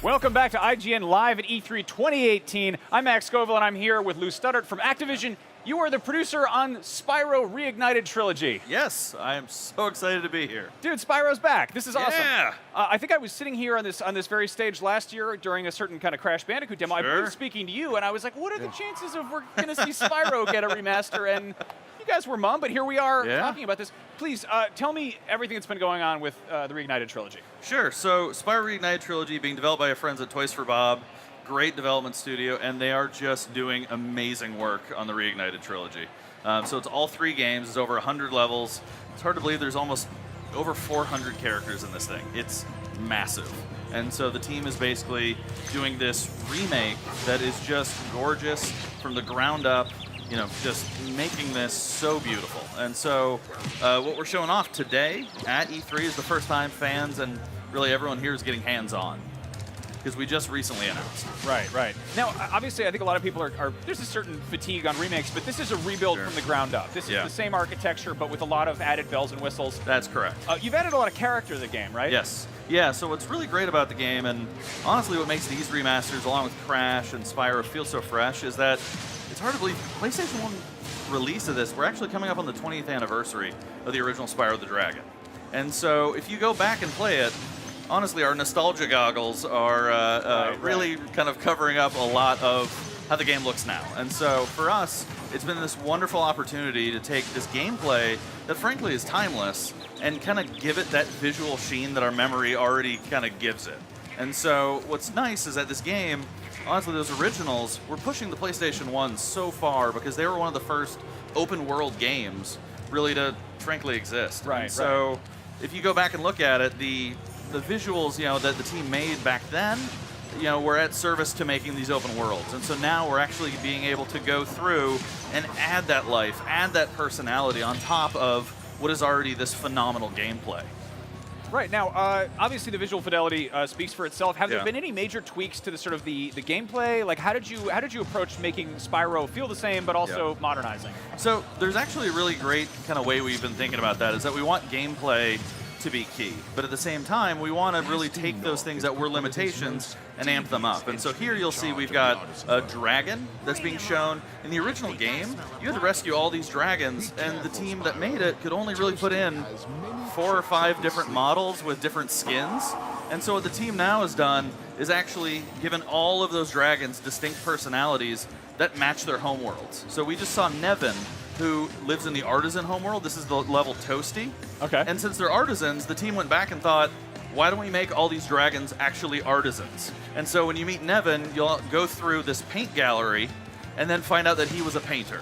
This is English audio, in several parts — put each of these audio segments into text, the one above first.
Welcome back to IGN Live at E3 2018. I'm Max Scoville, and I'm here with Lou Studdert from Activision. You are the producer on Spyro Reignited Trilogy. Yes, I am so excited to be here. Dude, Spyro's back. This is awesome. Yeah. I think I was sitting here on this very stage last year during a certain kind of Crash Bandicoot demo. Sure. I was speaking to you, and I was like, what are the chances of we're going to see Spyro get a remaster? And you guys were mum, but here we are talking about this. Please, tell me everything that's been going on with the Reignited Trilogy. Sure, so Spyro Reignited Trilogy being developed by our friends at Toys for Bob, great development studio, and they are just doing amazing work on the Reignited Trilogy. So it's all 3 games, it's over 100 levels. It's hard to believe there's almost over 400 characters in this thing. It's massive. And so the team is basically doing this remake that is just gorgeous from the ground up, you know, just making this so beautiful. And so what we're showing off today at E3 is the first time fans and really everyone here is getting hands-on, because we just recently announced. Right. Now, obviously, I think a lot of people are there's a certain fatigue on remakes, but this is a rebuild from the ground up. This is the same architecture, but with a lot of added bells and whistles. That's correct. You've added a lot of character to the game, right? Yes. Yeah, so what's really great about the game, and honestly what makes these remasters, along with Crash and Spyro, feel so fresh, is that it's hard to believe PlayStation 1 release of this, we're actually coming up on the 20th anniversary of the original Spyro the Dragon. And so if you go back and play it, honestly, our nostalgia goggles are really kind of covering up a lot of how the game looks now. And so for us, it's been this wonderful opportunity to take this gameplay that frankly is timeless and kind of give it that visual sheen that our memory already kind of gives it. And so what's nice is that this game, honestly, those originals, were pushing the PlayStation 1 so far because they were one of the first open world games really to frankly exist. Right. So if you go back and look at it, the visuals, you know, that the team made back then, you know, were at service to making these open worlds. And so now we're actually being able to go through and add that life, add that personality on top of what is already this phenomenal gameplay. Right. Now, obviously the visual fidelity speaks for itself. Have there been any major tweaks to the sort of the gameplay? Like, how did you approach making Spyro feel the same, but also modernizing? So there's actually a really great kind of way we've been thinking about that, is that we want gameplay to be key, but at the same time we want to really take those things that were limitations and amp them up. And so here you'll see we've got a dragon that's being shown. In the original game, you had to rescue all these dragons, and the team that made it could only really put in 4 or 5 different models with different skins. And so what the team now has done is actually given all of those dragons distinct personalities that match their homeworlds. So we just saw Nevin, who lives in the artisan homeworld. This is the level Toasty. Okay. And since they're artisans, the team went back and thought, why don't we make all these dragons actually artisans? And so when you meet Nevin, you'll go through this paint gallery and then find out that he was a painter.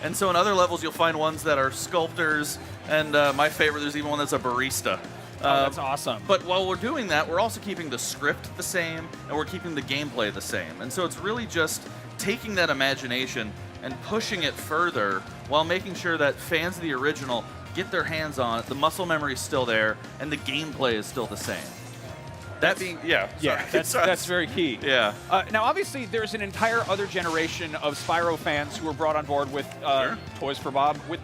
And so in other levels, you'll find ones that are sculptors, and my favorite, there's even one that's a barista. That's awesome. But while we're doing that, we're also keeping the script the same, and we're keeping the gameplay the same. And so it's really just taking that imagination and pushing it further while making sure that fans of the original get their hands on it, the muscle memory is still there, and the gameplay is still the same. That being, that's very key. Yeah. Now, obviously, there's an entire other generation of Spyro fans who were brought on board with Toys for Bob with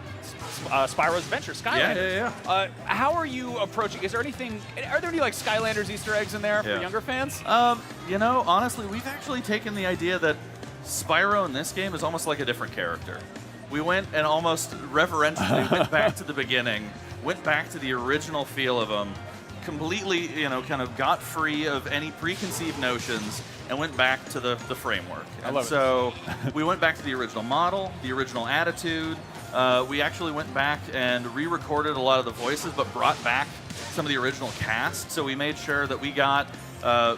Spyro's Adventure, Skylanders. How are you approaching? Are there any like Skylanders Easter eggs in there for younger fans? You know, honestly, we've actually taken the idea that Spyro in this game is almost like a different character. We went and almost reverentially went back to the beginning, went back to the original feel of him, completely, you know, kind of got free of any preconceived notions and went back to the framework. And so we went back to the original model, the original attitude. We actually went back and re-recorded a lot of the voices, but brought back some of the original cast. So we made sure that we got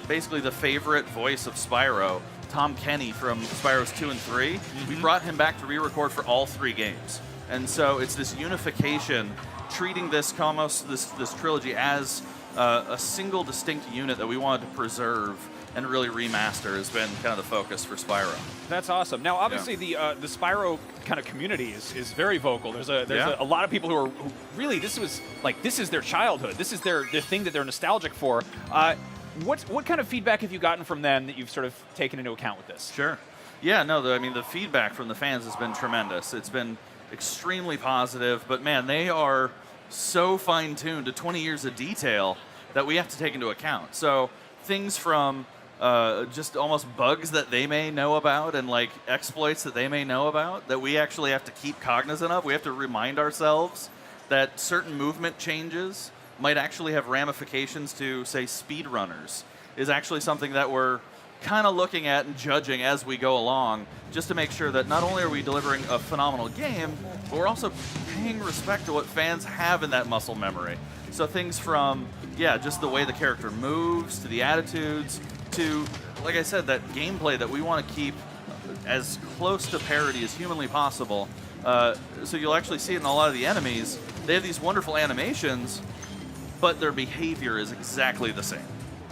basically the favorite voice of Spyro, Tom Kenny from Spyro's 2 and 3. We brought him back to re-record for all 3 games. And so it's this unification, treating this almost this trilogy as a single distinct unit that we wanted to preserve and really remaster has been kind of the focus for Spyro. That's awesome. Now, obviously, the Spyro kind of community is very vocal. There's a lot of people who really, this is their childhood. This is their thing that they're nostalgic for. What kind of feedback have you gotten from them that you've sort of taken into account with this? Sure. Yeah, no, I mean, the feedback from the fans has been tremendous. It's been extremely positive, but man, they are so fine-tuned to 20 years of detail that we have to take into account. So things from just almost bugs that they may know about and like exploits that they may know about that we actually have to keep cognizant of. We have to remind ourselves that certain movement changes might actually have ramifications to, say, speedrunners, is actually something that we're kind of looking at and judging as we go along, just to make sure that not only are we delivering a phenomenal game, but we're also paying respect to what fans have in that muscle memory. So things from, yeah, just the way the character moves, to the attitudes, to, like I said, that gameplay that we want to keep as close to parity as humanly possible. So you'll actually see it in a lot of the enemies. They have these wonderful animations, but their behavior is exactly the same.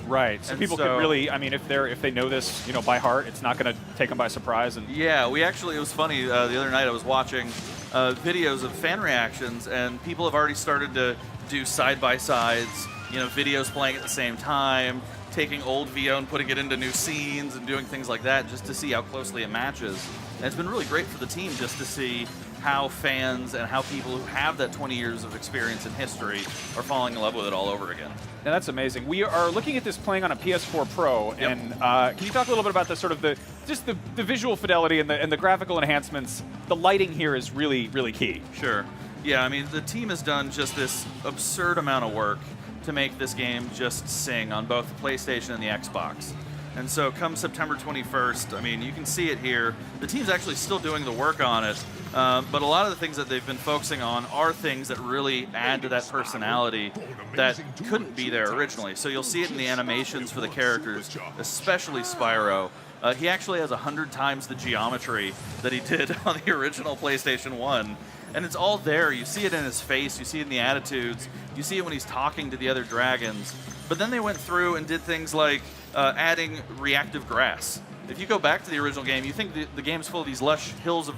Right. So people could really, I mean, if they know this, by heart, it's not going to take them by surprise. And yeah, it was funny. The other night I was watching videos of fan reactions, and people have already started to do side-by-sides, videos playing at the same time, taking old VO and putting it into new scenes and doing things like that just to see how closely it matches. And it's been really great for the team just to see how fans and how people who have that 20 years of experience in history are falling in love with it all over again. Now that's amazing. We are looking at this playing on a PS4 Pro, Yep. and can you talk a little bit about the sort of the visual fidelity and the graphical enhancements? The lighting here is really, really key. Sure. Yeah, I mean, the team has done just this absurd amount of work to make this game just sing on both the PlayStation and the Xbox. And so come September 21st, I mean, you can see it here. The team's actually still doing the work on it, but a lot of the things that they've been focusing on are things that really add to that personality that couldn't be there originally. So you'll see it in the animations for the characters, especially Spyro. He actually has 100 times the geometry that he did on the original PlayStation 1. And it's all there. You see it in his face, you see it in the attitudes, you see it when he's talking to the other dragons. But then they went through and did things like adding reactive grass. If you go back to the original game, you think the game's full of these lush hills of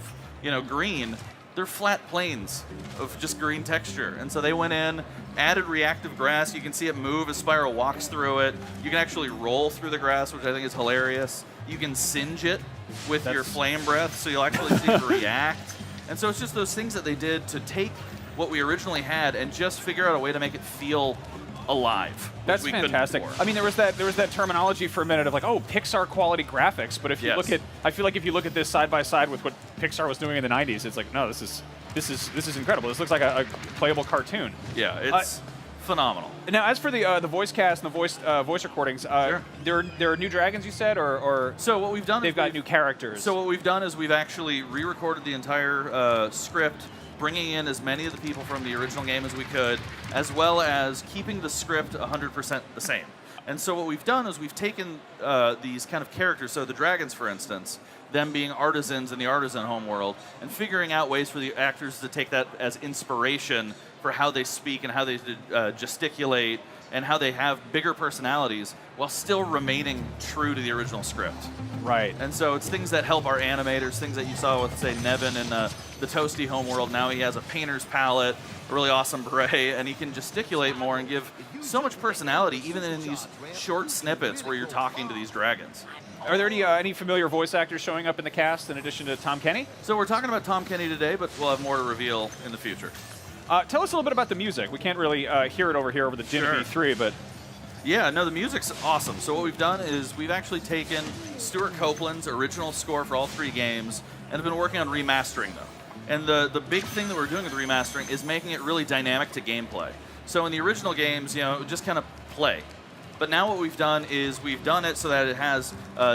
green. They're flat plains of just green texture. And so they went in, added reactive grass. You can see it move as Spyro walks through it. You can actually roll through the grass, which I think is hilarious. You can singe it with your flame breath, so you'll actually see it react. And so it's just those things that they did to take what we originally had and just figure out a way to make it feel alive. That's fantastic. I mean, there was that terminology for a minute of like, oh, Pixar quality graphics. But if you look at, I feel like if you look at this side by side with what Pixar was doing in the '90s, it's like, no, this is incredible. This looks like a playable cartoon. Yeah, it's phenomenal. Now, as for the voice cast and the voice recordings, Sure. there are new dragons, you said, or so what we've done? They've got new characters. So what we've done is we've actually re-recorded the entire script, bringing in as many of the people from the original game as we could, as well as keeping the script 100% the same. And so what we've done is we've taken these kind of characters, so the dragons, for instance, them being artisans in the artisan homeworld, and figuring out ways for the actors to take that as inspiration for how they speak and how they gesticulate and how they have bigger personalities while still remaining true to the original script. Right. And so it's things that help our animators, things that you saw with, say, Nevin in the Toasty homeworld. Now he has a painter's palette, a really awesome beret, and he can gesticulate more and give so much personality, even in these short snippets where you're talking to these dragons. Are there any familiar voice actors showing up in the cast in addition to Tom Kenny? So we're talking about Tom Kenny today, but we'll have more to reveal in the future. Tell us a little bit about the music. We can't really hear it over here over the Jim V3, but... Yeah, no, the music's awesome. So what we've done is we've actually taken Stuart Copeland's original score for all 3 games and have been working on remastering them. And the big thing that we're doing with remastering is making it really dynamic to gameplay. So in the original games, just kind of play. But now what we've done is we've done it so that it has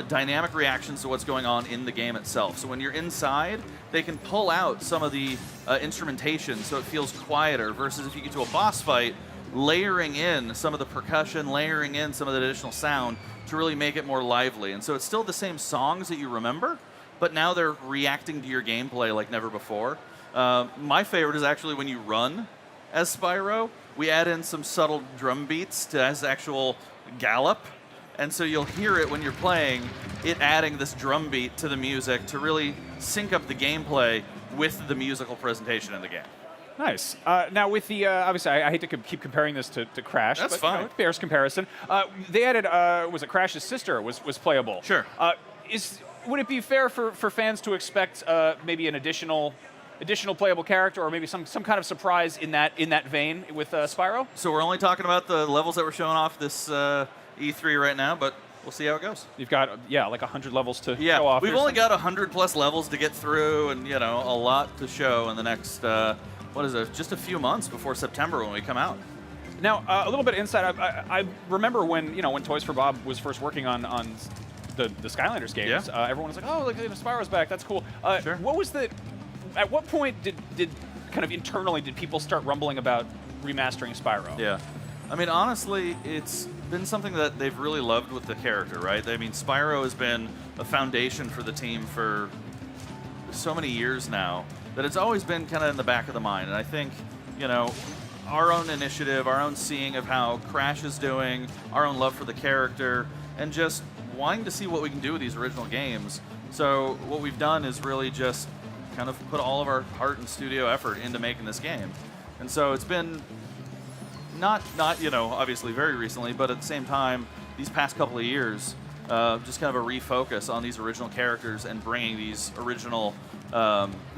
dynamic reactions to what's going on in the game itself. So when you're inside, they can pull out some of the instrumentation so it feels quieter, versus if you get to a boss fight, layering in some of the percussion, layering in some of the additional sound to really make it more lively. And so it's still the same songs that you remember, but now they're reacting to your gameplay like never before. My favorite is actually when you run as Spyro, we add in some subtle drum beats to as actual gallop. And so you'll hear it when you're playing, it adding this drum beat to the music to really sync up the gameplay with the musical presentation in the game. Nice. Now, with the obviously, I hate to keep comparing this to Crash. That's but, fine. It bears comparison. They added, was it Crash's sister was playable? Sure. Would it be fair for fans to expect maybe an additional playable character, or maybe some kind of surprise in that vein with Spyro? So we're only talking about the levels that we're showing off this E3 right now, but we'll see how it goes. You've got, like 100 levels to Yeah, show off. we've only got 100+ levels to get through, and a lot to show in the next, just a few months before September when we come out. Now, a little bit of insight. I remember when when Toys for Bob was first working on the Skylanders games. Everyone was like, "Oh, look, Spyro's back. That's cool." Sure. What was at what point did kind of internally did people start rumbling about remastering Spyro? Yeah. I mean, honestly, it's been something that they've really loved with the character, right? I mean, Spyro has been a foundation for the team for so many years now that it's always been kind of in the back of the mind. And I think, our own initiative, our own seeing of how Crash is doing, our own love for the character, and just wanting to see what we can do with these original games. So what we've done is really just kind of put all of our heart and studio effort into making this game. And so it's been not obviously very recently, but at the same time, these past couple of years, just kind of a refocus on these original characters and bringing these original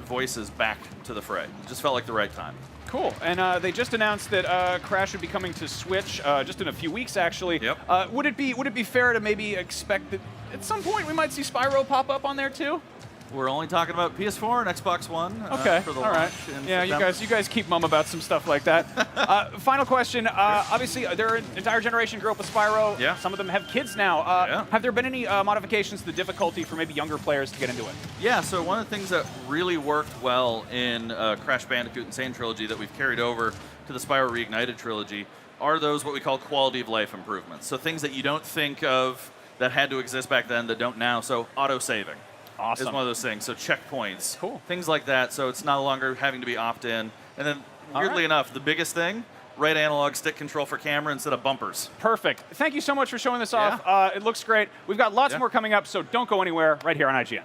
voices back to the fray. It just felt like the right time. Cool. And they just announced that Crash would be coming to Switch just in a few weeks, actually. Yep. Would it be fair to maybe expect that at some point we might see Spyro pop up on there too? We're only talking about PS4 and Xbox One okay. for the all right. launch in Yeah, September. you guys keep mum about some stuff like that. Final question. Obviously, they're an entire generation grew up with Spyro. Yeah. Some of them have kids now. Have there been any modifications to the difficulty for maybe younger players to get into it? Yeah, so one of the things that really worked well in Crash Bandicoot Insane Trilogy that we've carried over to the Spyro Reignited Trilogy are those what we call quality of life improvements. So things that you don't think of that had to exist back then that don't now. So auto-saving. Awesome. Is one of those things. So checkpoints. Cool. Things like that. So it's no longer having to be opt-in. And then, weirdly enough, the biggest thing, right analog stick control for camera instead of bumpers. Perfect. Thank you so much for showing this off. It looks great. We've got lots more coming up, so don't go anywhere right here on IGN.